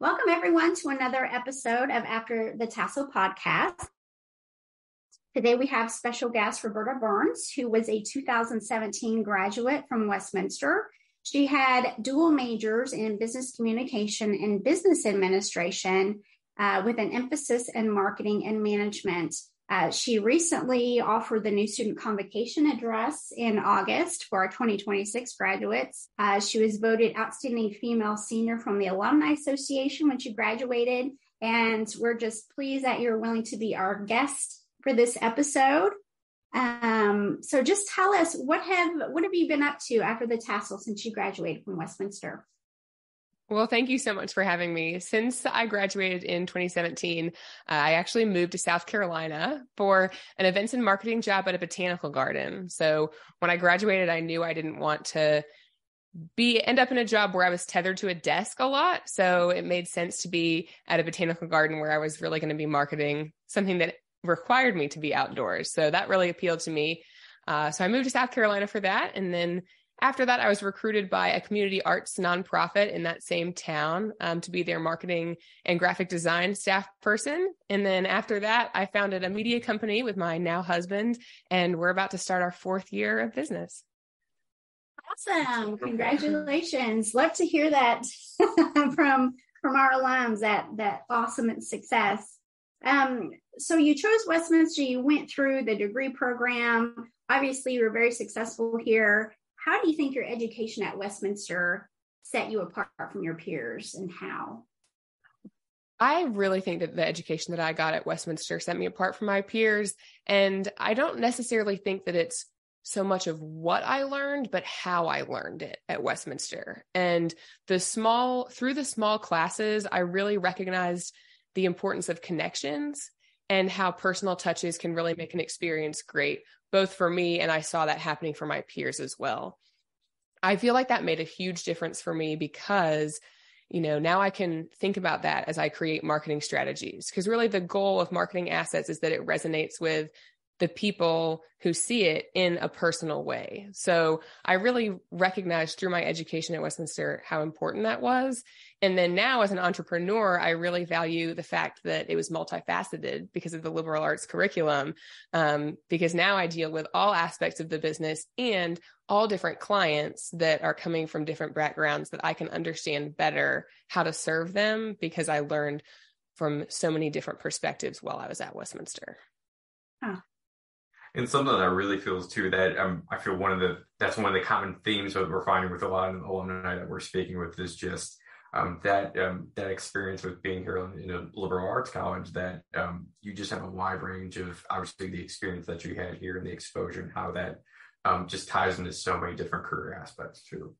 Welcome everyone to another episode of After the Tassel podcast. Today we have special guest Roberta Burns, who was a 2017 graduate from Westminster. She had dual majors in business communication and business administration with an emphasis in marketing and management. She recently offered the new student convocation address in August for our 2026 graduates. She was voted Outstanding Female Senior from the Alumni Association when she graduated. And we're just pleased that you're willing to be our guest for this episode. So just tell us, what have you been up to after the Tassel since you graduated from Westminster? Well, thank you so much for having me. Since I graduated in 2017, I actually moved to South Carolina for an events and marketing job at a botanical garden. So when I graduated, I knew I didn't want to end up in a job where I was tethered to a desk a lot. So it made sense to be at a botanical garden where I was really going to be marketing something that required me to be outdoors. So that really appealed to me. So I moved to South Carolina for that. And then after that, I was recruited by a community arts nonprofit in that same town to be their marketing and graphic design staff person. And then after that, I founded a media company with my now husband, and we're about to start our 4th year of business. Awesome. Congratulations. Love to hear that from our alums, that awesome success. So you chose Westminster, you went through the degree program. Obviously, you were very successful here. How do you think your education at Westminster set you apart from your peers, and how? I really think that the education that I got at Westminster set me apart from my peers. And I don't necessarily think that it's so much of what I learned, but how I learned it at Westminster. And through the small classes, I really recognized the importance of connections and how personal touches can really make an experience great, both for me, and I saw that happening for my peers as well. I feel like that made a huge difference for me because, now I can think about that as I create marketing strategies, because really the goal of marketing assets is that it resonates with the people who see it in a personal way. So I really recognized through my education at Westminster how important that was. And then now as an entrepreneur, I really value the fact that it was multifaceted because of the liberal arts curriculum, because now I deal with all aspects of the business and all different clients that are coming from different backgrounds that I can understand better how to serve them, because I learned from so many different perspectives while I was at Westminster. Huh. And something that I really feel is too that I feel that's one of the common themes that we're finding with a lot of alumni that we're speaking with is just that experience with being here in a liberal arts college, that you just have a wide range of, obviously, the experience that you had here and the exposure and how that just ties into so many different career aspects too.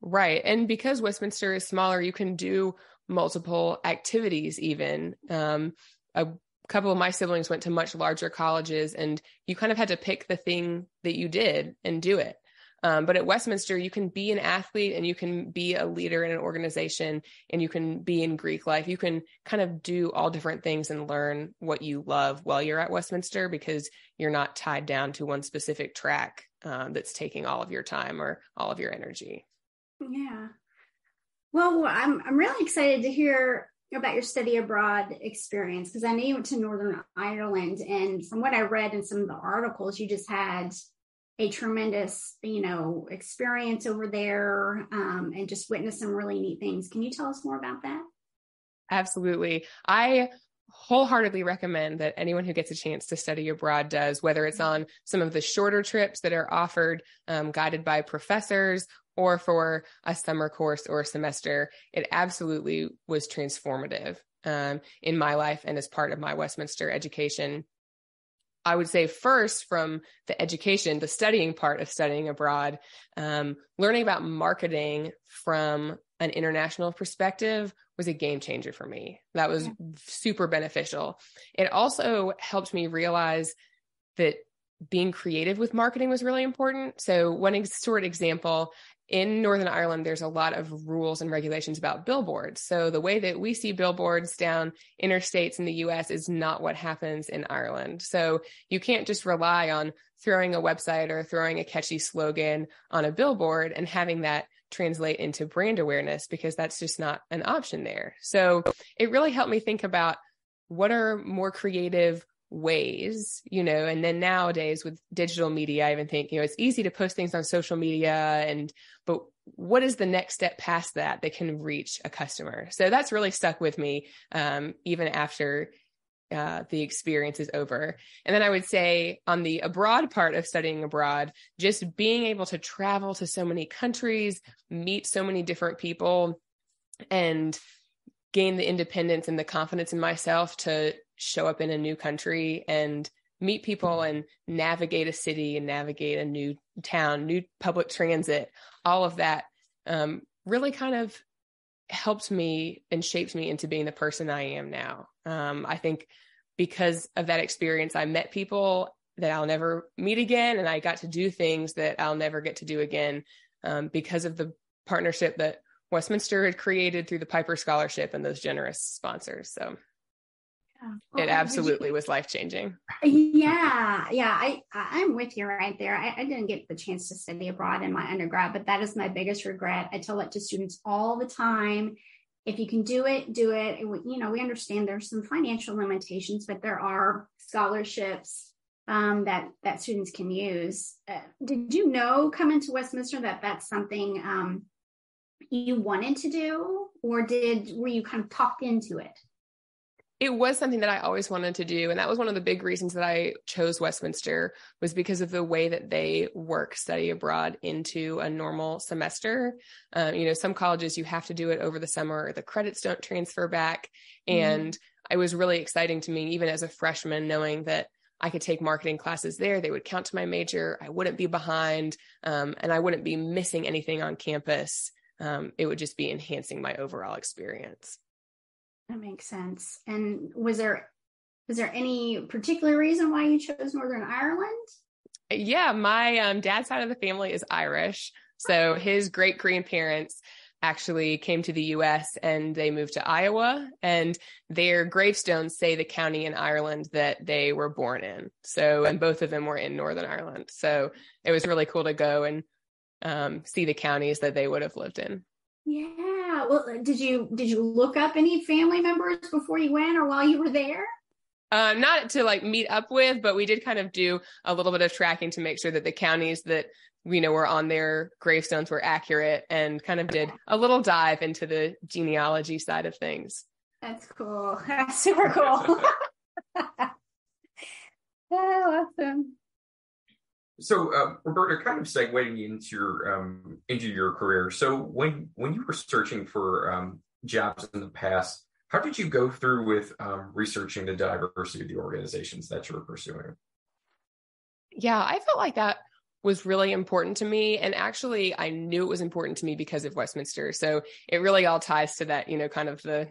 Right. And because Westminster is smaller, you can do multiple activities even. A couple of my siblings went to much larger colleges, and you kind of had to pick the thing that you did and do it. But at Westminster, you can be an athlete and you can be a leader in an organization and you can be in Greek life. You can kind of do all different things and learn what you love while you're at Westminster, because you're not tied down to one specific track that's taking all of your time or all of your energy. Yeah. Well, I'm really excited to hear about your study abroad experience, because I know you went to Northern Ireland, and from what I read in some of the articles, you just had a tremendous, experience over there, and just witnessed some really neat things. Can you tell us more about that? Absolutely. I wholeheartedly recommend that anyone who gets a chance to study abroad does, whether it's on some of the shorter trips that are offered, guided by professors, or for a summer course or a semester. It absolutely was transformative in my life and as part of my Westminster education. I would say first, from the education, the studying part of studying abroad, learning about marketing from an international perspective was a game changer for me. That was super beneficial. It also helped me realize that being creative with marketing was really important. So one short example, in Northern Ireland, there's a lot of rules and regulations about billboards. So the way that we see billboards down interstates in the US is not what happens in Ireland. So you can't just rely on throwing a website or throwing a catchy slogan on a billboard and having that translate into brand awareness because that's just not an option there. So it really helped me think about what are more creative ways, and then nowadays with digital media, I even think, it's easy to post things on social media but what is the next step past that can reach a customer? So that's really stuck with me, even after the experience is over. And then I would say on the abroad part of studying abroad, just being able to travel to so many countries, meet so many different people, and gain the independence and the confidence in myself to show up in a new country and meet people and navigate a city and navigate a new town, new public transit, all of that really kind of helped me and shaped me into being the person I am now. I think because of that experience, I met people that I'll never meet again, and I got to do things that I'll never get to do again because of the partnership that Westminster had created through the Piper Scholarship and those generous sponsors. So it absolutely was life-changing. Yeah. I'm with you right there. I didn't get the chance to study abroad in my undergrad, but that is my biggest regret. I tell it to students all the time. If you can do it, do it. We understand there's some financial limitations, but there are scholarships that students can use. Did you know coming to Westminster that that's something you wanted to do, or were you kind of talked into it? It was something that I always wanted to do. And that was one of the big reasons that I chose Westminster, was because of the way that they work study abroad into a normal semester. Some colleges, you have to do it over the summer, or the credits don't transfer back. And it was really exciting to me, even as a freshman, knowing that I could take marketing classes there. They would count to my major. I wouldn't be behind, and I wouldn't be missing anything on campus. It would just be enhancing my overall experience. That makes sense. And was there any particular reason why you chose Northern Ireland? Yeah, my dad's side of the family is Irish. So his great grandparents actually came to the U.S. and they moved to Iowa, and their gravestones say the county in Ireland that they were born in. So, and both of them were in Northern Ireland. So it was really cool to go and see the counties that they would have lived in. Yeah. Well, did you look up any family members before you went or while you were there? Not to meet up with, but we did kind of do a little bit of tracking to make sure that the counties that were on their gravestones were accurate, and kind of did a little dive into the genealogy side of things. That's cool. That's super cool. Oh, awesome. So, Roberta, kind of segueing into your career. So, when you were searching for jobs in the past, how did you go through with researching the diversity of the organizations that you were pursuing? Yeah, I felt like that was really important to me. And actually, I knew it was important to me because of Westminster. So it really all ties to that, kind of the,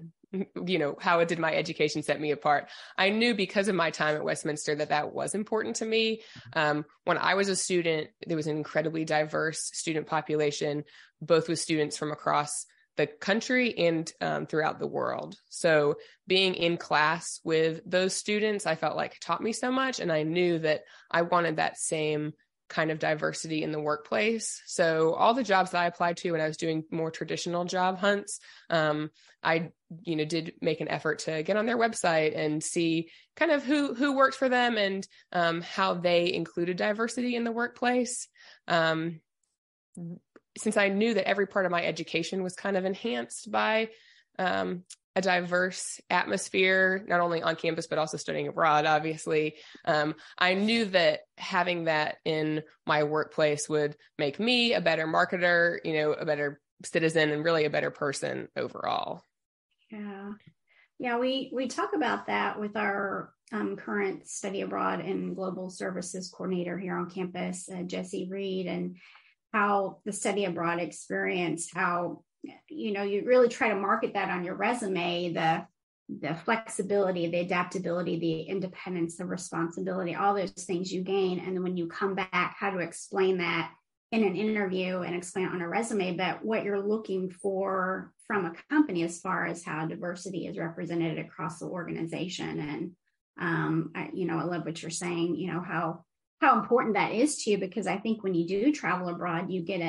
how did my education set me apart? I knew because of my time at Westminster that was important to me. When I was a student, there was an incredibly diverse student population, both with students from across the country and throughout the world. So being in class with those students, I felt like taught me so much. And I knew that I wanted that same kind of diversity in the workplace. So all the jobs that I applied to when I was doing more traditional job hunts, I did make an effort to get on their website and see kind of who worked for them and how they included diversity in the workplace. Since I knew that every part of my education was kind of enhanced by a diverse atmosphere, not only on campus, but also studying abroad, obviously, I knew that having that in my workplace would make me a better marketer, a better citizen, and really a better person overall. Yeah. We talk about that with our current study abroad and global services coordinator here on campus, Jesse Reed, and how the study abroad experience, how, you really try to market that on your resume, the flexibility, the adaptability, the independence, the responsibility, all those things you gain. And then when you come back, how to explain that in an interview and explain it on a resume, but what you're looking for from a company as far as how diversity is represented across the organization. And, I love what you're saying, how important that is to you, because I think when you do travel abroad, you get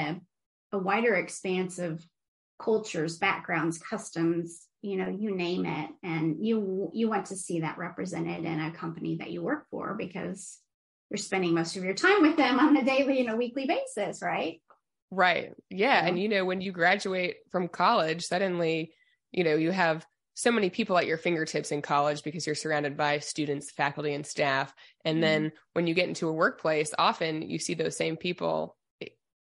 a wider expanse of cultures, backgrounds, customs, you name it. And you want to see that represented in a company that you work for, because you're spending most of your time with them on a daily and a weekly basis, right? Right. Yeah. And, when you graduate from college, suddenly, you have so many people at your fingertips in college because you're surrounded by students, faculty, and staff. And then when you get into a workplace, often you see those same people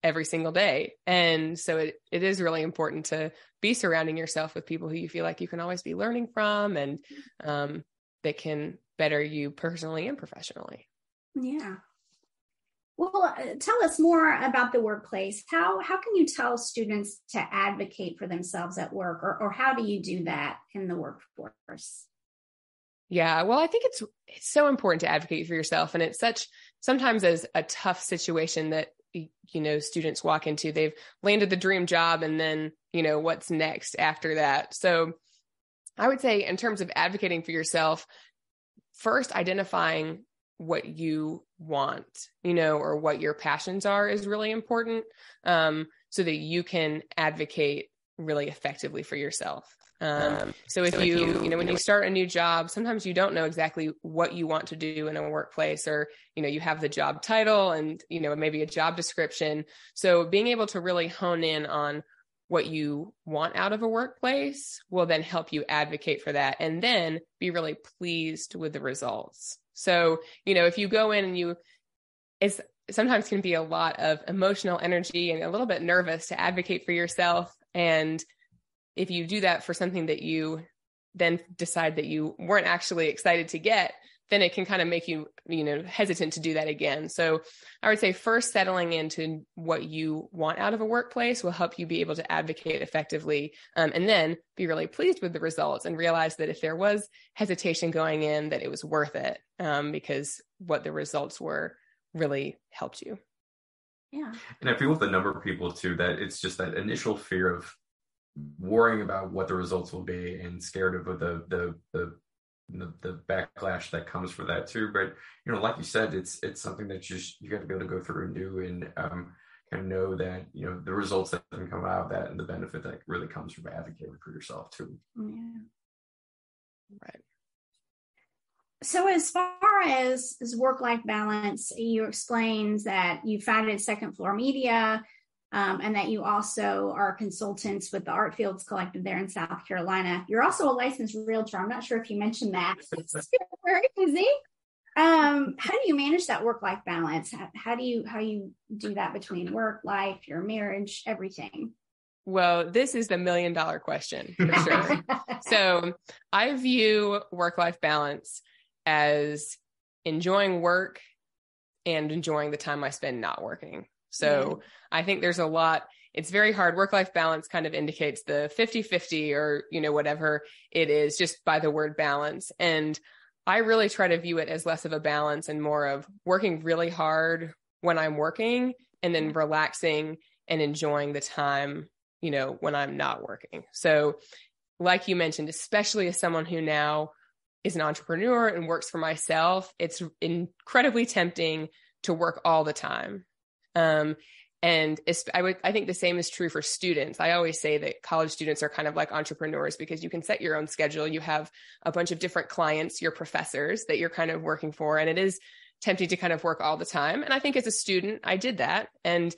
every single day. And so it is really important to be surrounding yourself with people who you feel like you can always be learning from, and that can better you personally and professionally. Yeah. Well, tell us more about the workplace. How can you tell students to advocate for themselves at work, or how do you do that in the workforce? Yeah, well, I think it's so important to advocate for yourself. And it's sometimes as a tough situation that, students walk into. They've landed the dream job, and then, what's next after that. So I would say, in terms of advocating for yourself, first identifying what you want, or what your passions are is really important, so that you can advocate really effectively for yourself. So if when you start a new job, sometimes you don't know exactly what you want to do in a workplace, or, you have the job title and, maybe a job description. So being able to really hone in on what you want out of a workplace will then help you advocate for that, and then be really pleased with the results. So, if you go in and it sometimes can be a lot of emotional energy and a little bit nervous to advocate for yourself. And if you do that for something that you then decide that you weren't actually excited to get, then it can kind of make you, hesitant to do that again. So I would say first settling into what you want out of a workplace will help you be able to advocate effectively, and then be really pleased with the results and realize that if there was hesitation going in, that it was worth it, because what the results were really helped you. Yeah. And I feel with a number of people too, that it's just that initial fear of worrying about what the results will be and scared of the backlash that comes for that too. But like you said, it's something that you got to be able to go through and do, and kind of know that the results that can come out of that, and the benefit that really comes from advocating for yourself too. Yeah. Right. So as far as work-life balance, you explained that you founded Second Floor Media, and that you also are consultants with the Art Fields Collective there in South Carolina. You're also a licensed realtor. I'm not sure if you mentioned that. It's very busy. How do you manage that work-life balance? How do you do that between work, life, your marriage, everything? Well, this is the $1 million question for sure. So I view work-life balance as enjoying work and enjoying the time I spend not working. So I think there's a lot, it's very hard. Work-life balance kind of indicates the 50-50 or, whatever it is, just by the word balance. And I really try to view it as less of a balance and more of working really hard when I'm working, and then relaxing and enjoying the time, when I'm not working. So like you mentioned, especially as someone who now is an entrepreneur and works for myself, it's incredibly tempting to work all the time. And I think the same is true for students. I always say that college students are kind of like entrepreneurs, because you can set your own schedule. You have a bunch of different clients, your professors that you're kind of working for, and it is tempting to kind of work all the time. And I think as a student, I did that, and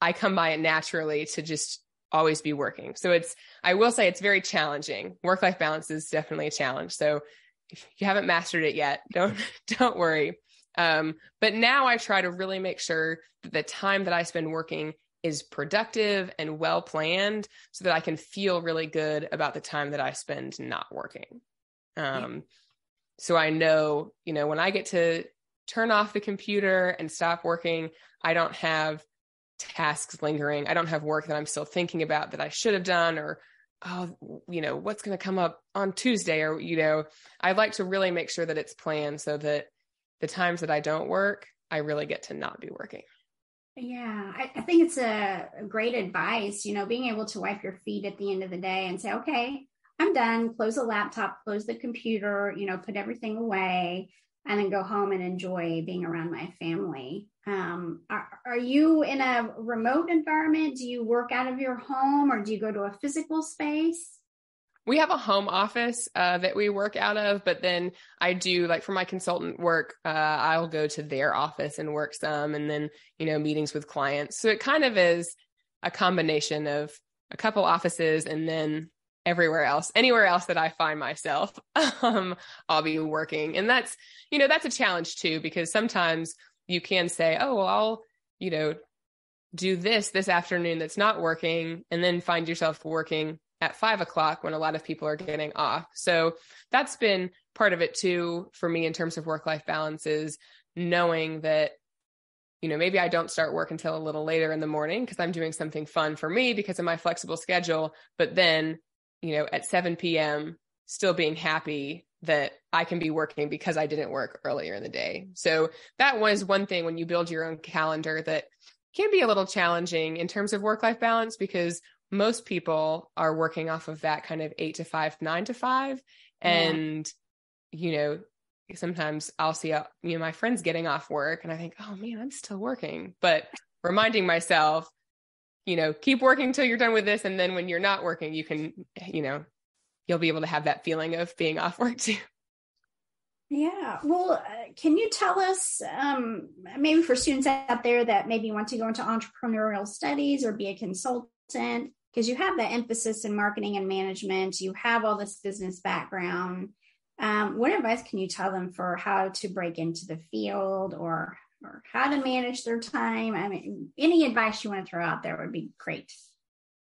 I come by it naturally to just always be working. So I will say it's very challenging. Work-life balance is definitely a challenge. So if you haven't mastered it yet, don't worry. But now I try to really make sure that the time that I spend working is productive and well planned, so that I can feel really good about the time that I spend not working. So I know, when I get to turn off the computer and stop working, I don't have tasks lingering. I don't have work that I'm still thinking about that I should have done, or, what's going to come up on Tuesday, or, I'd like to really make sure that it's planned so that the times that I don't work, I really get to not be working. Yeah, I think it's a great advice, being able to wipe your feet at the end of the day and say, okay, I'm done, close the laptop, close the computer, put everything away. and then go home and enjoy being around my family. Are you in a remote environment? Do you work out of your home, or do you go to a physical space? We have a home office that we work out of, but then I do, like for my consultant work, I'll go to their office and work some, and then, meetings with clients. So it kind of is a combination of a couple offices and then anywhere else that I find myself, I'll be working. And that's a challenge too, because sometimes you can say, oh, well, I'll, do this afternoon that's not working, and then find yourself working at 5:00 when a lot of people are getting off. So that's been part of it too, for me in terms of work-life balance, is knowing that, maybe I don't start work until a little later in the morning because I'm doing something fun for me because of my flexible schedule. But then, at 7 p.m., still being happy that I can be working because I didn't work earlier in the day. So that was one thing when you build your own calendar that can be a little challenging in terms of work-life balance, because most people are working off of that kind of 8 to 5, 9 to 5. And, sometimes I'll see, my friends getting off work and I think, oh man, I'm still working, but reminding myself, keep working till you're done with this. And then when you're not working, you can, you'll be able to have that feeling of being off work too. Yeah. Well, can you tell us, maybe for students out there that maybe want to go into entrepreneurial studies or be a consultant, because you have that emphasis in marketing and management, you have all this business background. What advice can you tell them for how to break into the field, or how to manage their time? I mean, any advice you want to throw out there would be great.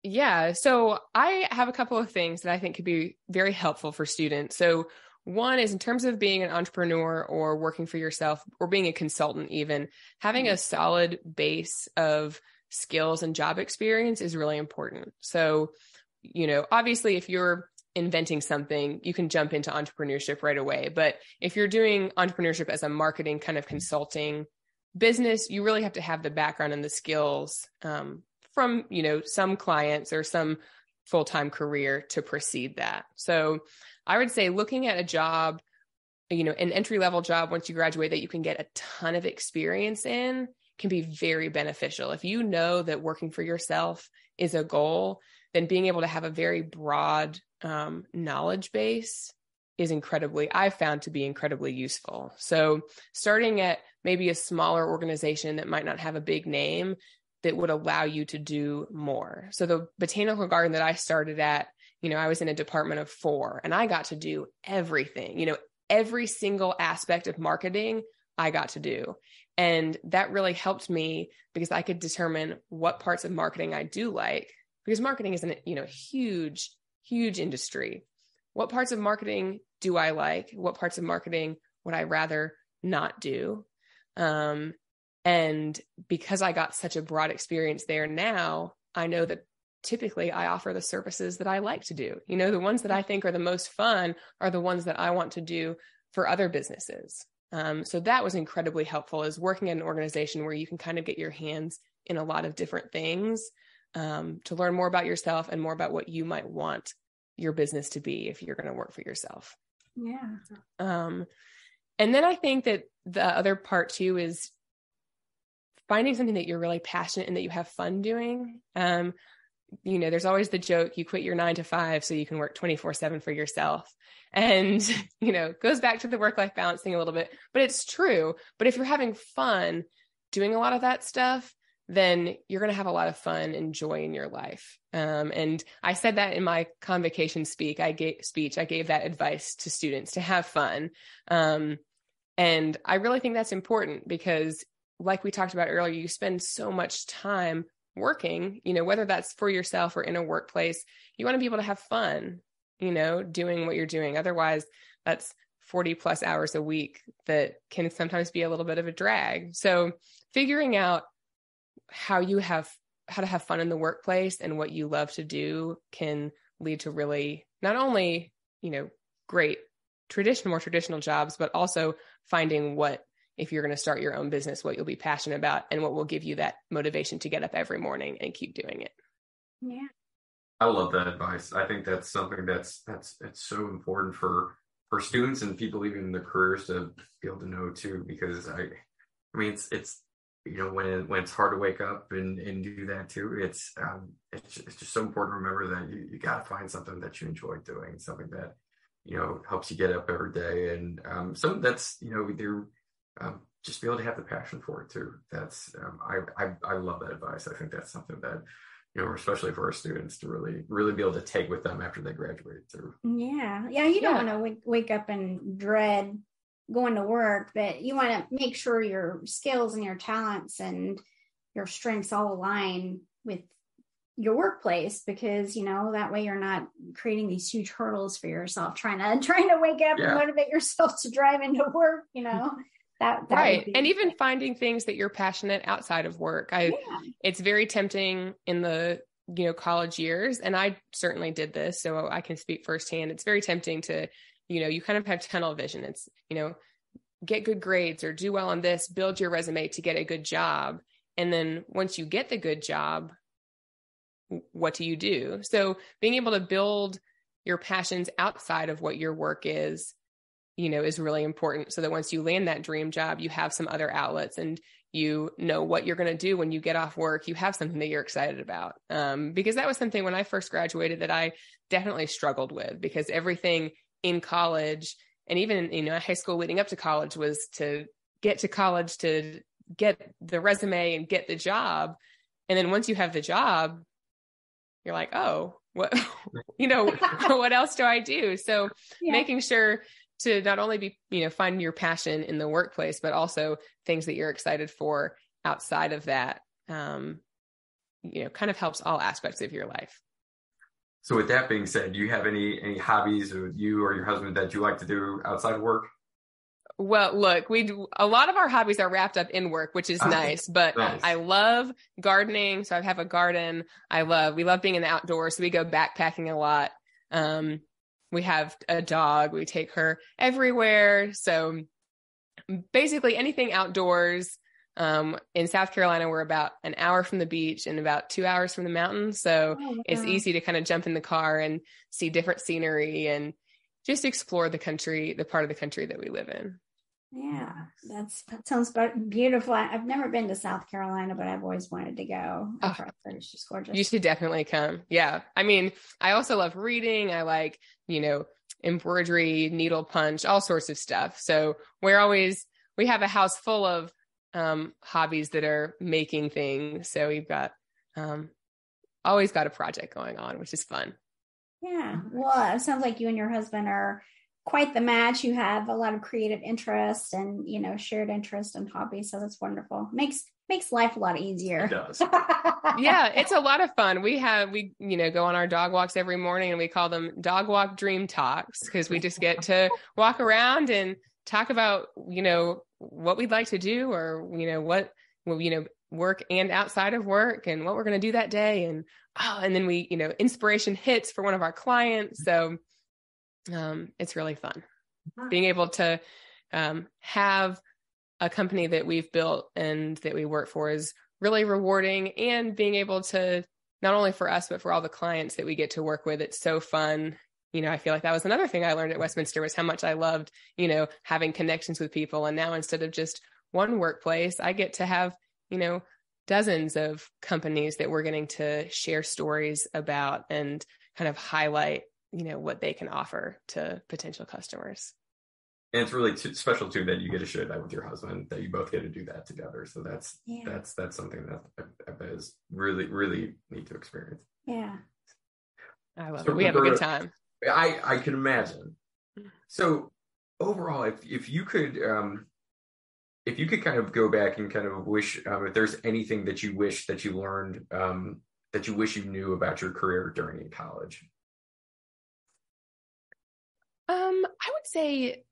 Yeah. So I have a couple of things that I think could be very helpful for students. So one is in terms of being an entrepreneur or working for yourself or being a consultant, even having a solid base of skills and job experience is really important. So, obviously if you're inventing something, you can jump into entrepreneurship right away. But if you're doing entrepreneurship as a marketing kind of consulting business, you really have to have the background and the skills from, some clients or some full-time career to precede that. So I would say looking at a job, an entry-level job once you graduate that you can get a ton of experience in can be very beneficial. If you know that working for yourself is a goal, then being able to have a very broad knowledge base is I've found to be incredibly useful. So starting at maybe a smaller organization that might not have a big name that would allow you to do more. So the botanical garden that I started at, I was in a department of 4 and I got to do everything, every single aspect of marketing I got to do. And that really helped me because I could determine what parts of marketing I do like, because marketing is a huge, huge industry. What parts of marketing do I like? What parts of marketing would I rather not do? And because I got such a broad experience there now, I know that typically I offer the services that I like to do. The ones that I think are the most fun are the ones that I want to do for other businesses. So that was incredibly helpful, is working at an organization where you can kind of get your hands in a lot of different things to learn more about yourself and more about what you might want your business to be if you're going to work for yourself. Yeah. And then I think that the other part too is finding something that you're really passionate and that you have fun doing. There's always the joke, you quit your 9 to 5 so you can work 24/7 for yourself. And, goes back to the work-life balance thing a little bit, but it's true. But if you're having fun doing a lot of that stuff, then you're going to have a lot of fun and joy in your life. And I said that in my convocation speech, I gave that advice to students to have fun. And I really think that's important because, like we talked about earlier, you spend so much time working, whether that's for yourself or in a workplace, you want to be able to have fun, doing what you're doing. Otherwise, that's 40 plus hours a week that can sometimes be a little bit of a drag. So figuring out how to have fun in the workplace and what you love to do can lead to really not only, great more traditional jobs, but also finding what, if you're going to start your own business, what you'll be passionate about and what will give you that motivation to get up every morning and keep doing it. Yeah. I love that advice. I think that's something that's so important for for students and people even in their careers to be able to know too, because I mean, it's when it's hard to wake up and do that too, it's just so important to remember that you got to find something that you enjoy doing, something that helps you get up every day, and something that's either just be able to have the passion for it too. That's I love that advice. I think that's something that especially for our students to really be able to take with them after they graduate too. Yeah, you don't want to wake up and dread going to work, but you want to make sure your skills and your talents and your strengths all align with your workplace, because that way you're not creating these huge hurdles for yourself trying to wake up and motivate yourself to drive into work. That right. And even finding things that you're passionate outside of work. It's very tempting in the college years, and I certainly did this, so I can speak firsthand. It's very tempting to you kind of have tunnel vision. It's get good grades or do well on this, build your resume to get a good job, and then once you get the good job, what do you do? So being able to build your passions outside of what your work is really important, so that once you land that dream job, you have some other outlets, and what you're going to do when you get off work. You have something that you're excited about. Because that was something when I first graduated that I definitely struggled with, because everything in college and even, high school leading up to college was to get to college, to get the resume and get the job. And then once you have the job, you're like, oh, what, what else do I do? So making sure to not only be, find your passion in the workplace, but also things that you're excited for outside of that, kind of helps all aspects of your life. So with that being said, do you have any hobbies with you or your husband that you like to do outside of work? Well, look, a lot of our hobbies are wrapped up in work, which is nice, but nice. I love gardening. So I have a garden. We love being in the outdoors. So we go backpacking a lot. We have a dog. We take her everywhere. So basically anything outdoors. In South Carolina, we're about an hour from the beach and about 2 hours from the mountains. So it's easy to kind of jump in the car and see different scenery and just explore the part of the country that we live in. Yeah, that sounds beautiful. I've never been to South Carolina, but I've always wanted to go. It's just gorgeous. You should definitely come. Yeah. I mean, I also love reading. I like, embroidery, needle punch, all sorts of stuff. So we have a house full of hobbies that are making things. So we've got always got a project going on, which is fun. Yeah. Well, it sounds like you and your husband are quite the match. You have a lot of creative interest and, shared interest and hobbies. So that's wonderful. Makes life a lot easier. It does. Yeah, it's a lot of fun. We go on our dog walks every morning, and we call them dog walk dream talks, because we just get to walk around and talk about, what we'd like to do, or, what, work and outside of work, and what we're going to do that day. And then we, inspiration hits for one of our clients. So it's really fun being able to have a company that we've built and that we work for is really rewarding, and being able to, not only for us, but for all the clients that we get to work with. It's so fun. I feel like that was another thing I learned at Westminster, was how much I loved, having connections with people. And now, instead of just one workplace, I get to have, dozens of companies that we're getting to share stories about and kind of highlight, what they can offer to potential customers. And it's really special too that you get to share that with your husband, that you both get to do that together. So that's something that I bet is really, really neat to experience. Yeah. I love it. We have a good time. I can imagine. So overall, if you could kind of go back and kind of wish, if there's anything that you wish that you learned, that you wish you knew about your career during college. I would say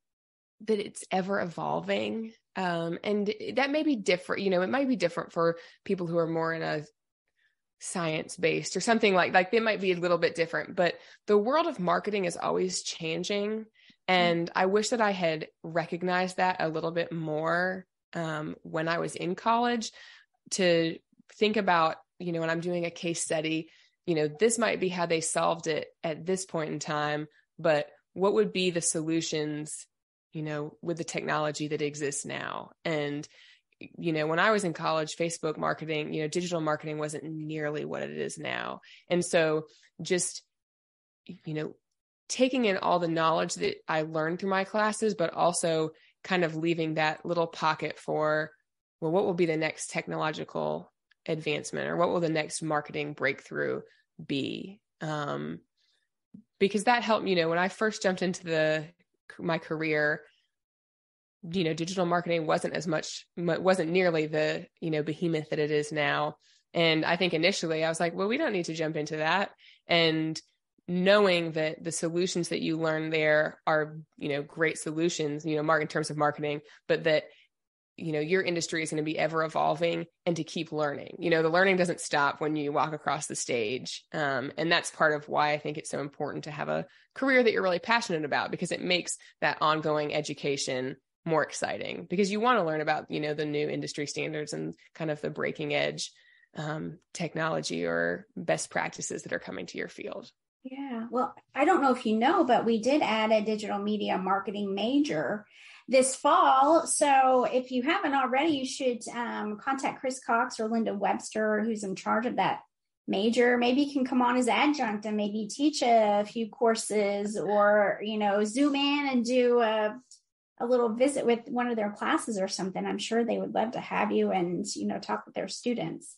that it's ever evolving. And that may be different, it might be different for people who are more in a science-based or something like it might be a little bit different, but the world of marketing is always changing. And I wish that I had recognized that a little bit more when I was in college, to think about, when I'm doing a case study, this might be how they solved it at this point in time, but what would be the solutions, with the technology that exists now? And, when I was in college, Facebook marketing, digital marketing wasn't nearly what it is now. And so just, taking in all the knowledge that I learned through my classes, but also kind of leaving that little pocket for, well, what will be the next technological advancement, or what will the next marketing breakthrough be? Because that helped, when I first jumped into my career, digital marketing wasn't nearly the, behemoth that it is now. And I think initially I was like, well, we don't need to jump into that. And knowing that the solutions that you learn there are, great solutions, in terms of marketing, but that, your industry is going to be ever evolving, and to keep learning. The learning doesn't stop when you walk across the stage. And that's part of why I think it's so important to have a career that you're really passionate about, because it makes that ongoing education more exciting, because you want to learn about, the new industry standards and kind of the breaking edge technology or best practices that are coming to your field. Yeah. Well, I don't know if you know, but we did add a digital media marketing major this fall. So if you haven't already, you should contact Chris Cox or Linda Webster, who's in charge of that major. Maybe you can come on as adjunct and maybe teach a few courses, or, Zoom in and do a little visit with one of their classes or something. I'm sure they would love to have you and, talk with their students.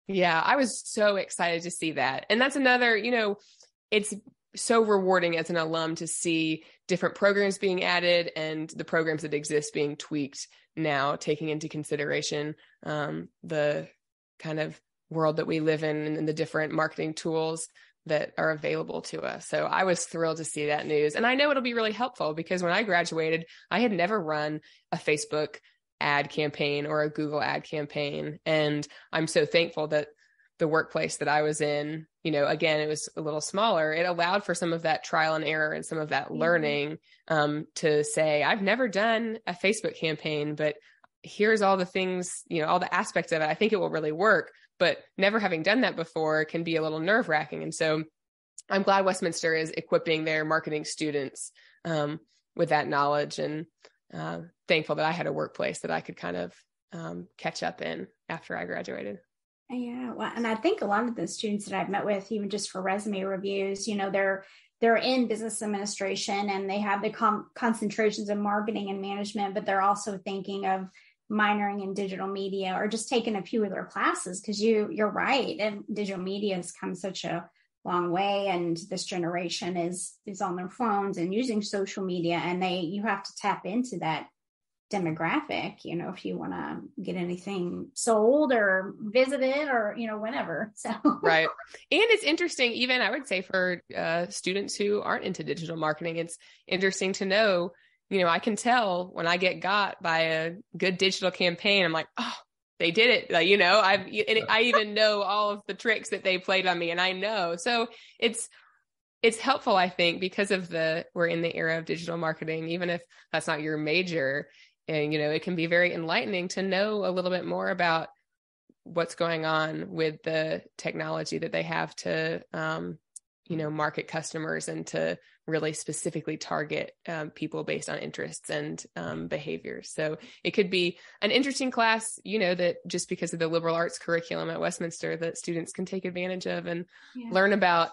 Yeah, I was so excited to see that. And that's another, it's so rewarding as an alum to see different programs being added and the programs that exist being tweaked now, taking into consideration the kind of world that we live in and the different marketing tools that are available to us. So I was thrilled to see that news. And I know it'll be really helpful, because when I graduated, I had never run a Facebook ad campaign or a Google ad campaign. And I'm so thankful that the workplace that I was in, again, it was a little smaller. It allowed for some of that trial and error and some of that learning to say, I've never done a Facebook campaign, but here's all the things, all the aspects of it. I think it will really work, but never having done that before can be a little nerve wracking. And so I'm glad Westminster is equipping their marketing students with that knowledge, and thankful that I had a workplace that I could kind of catch up in after I graduated. Yeah. Well, and I think a lot of the students that I've met with, even just for resume reviews, they're in business administration and they have the concentrations in marketing and management, but they're also thinking of minoring in digital media or just taking a few of their classes, because you're right. And digital media has come such a long way, and this generation is on their phones and using social media, and you have to tap into that demographic, if you want to get anything sold or visited or, whatever. So, right. And it's interesting, even I would say for students who aren't into digital marketing, it's interesting to know, I can tell when I get got by a good digital campaign, I'm like, oh, they did it. Like, I even know all of the tricks that they played on me, and I know. So it's helpful, I think, because we're in the era of digital marketing, even if that's not your major. And, it can be very enlightening to know a little bit more about what's going on with the technology that they have to, market customers and to really specifically target people based on interests and behaviors. So it could be an interesting class, that just because of the liberal arts curriculum at Westminster that students can take advantage of and learn about,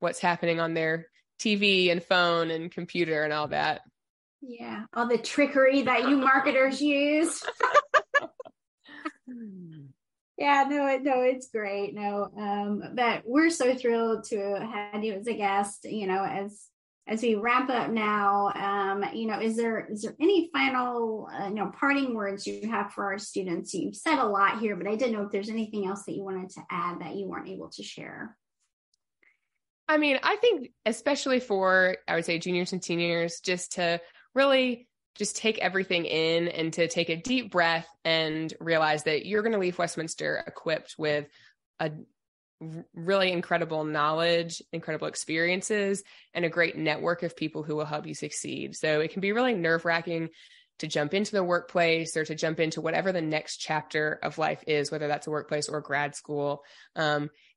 what's happening on their TV and phone and computer and all that. Yeah, all the trickery that you marketers use. Yeah, no, it's great. But we're so thrilled to have you as a guest. As we wrap up now, is there any final parting words you have for our students? You've said a lot here, but I didn't know if there's anything else that you wanted to add that you weren't able to share. I mean, I think especially for, I would say, juniors and seniors, just to really just take everything in and to take a deep breath and realize that you're going to leave Westminster equipped with a really incredible knowledge, incredible experiences, and a great network of people who will help you succeed. So it can be really nerve-wracking to jump into the workplace or to jump into whatever the next chapter of life is, whether that's a workplace or grad school.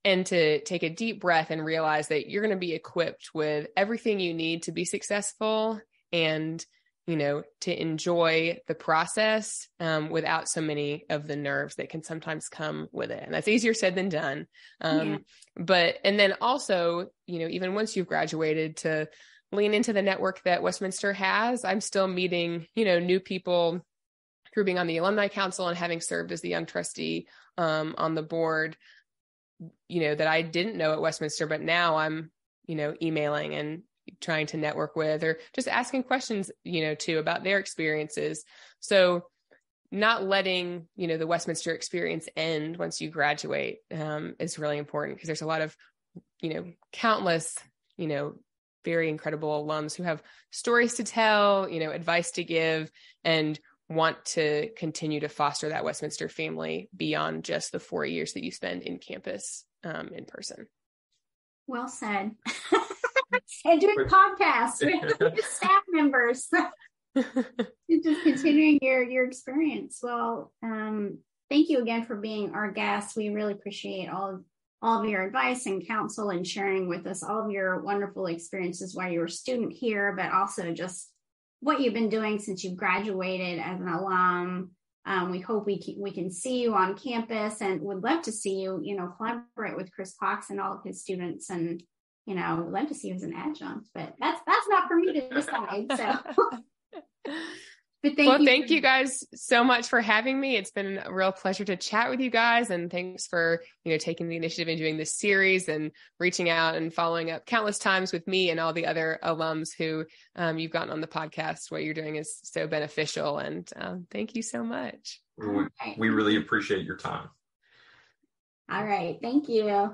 and to take a deep breath and realize that you're going to be equipped with everything you need to be successful and, to enjoy the process without so many of the nerves that can sometimes come with it. And that's easier said than done. And then also, even once you've graduated, to lean into the network that Westminster has. I'm still meeting, new people through being on the alumni council and having served as the young trustee on the board, that I didn't know at Westminster, but now I'm, emailing and trying to network with, or just asking questions, too, about their experiences. So not letting, the Westminster experience end once you graduate is really important, because there's a lot of, countless, very incredible alums who have stories to tell, advice to give, and want to continue to foster that Westminster family beyond just the 4 years that you spend in campus in person. Well said. And doing podcasts with staff members. Just continuing your experience. Well, thank you again for being our guest. We really appreciate all of your advice and counsel, and sharing with us all of your wonderful experiences while you were a student here, but also just what you've been doing since you graduated as an alum. We hope we can see you on campus, and would love to see you, collaborate with Chris Cox and all of his students, and, would love to see you as an adjunct, but that's not for me to decide. So, but thank you guys so much for having me. It's been a real pleasure to chat with you guys, and thanks for, taking the initiative and doing this series and reaching out and following up countless times with me and all the other alums who you've gotten on the podcast. What you're doing is so beneficial, and thank you so much. We really appreciate your time. All right. Thank you.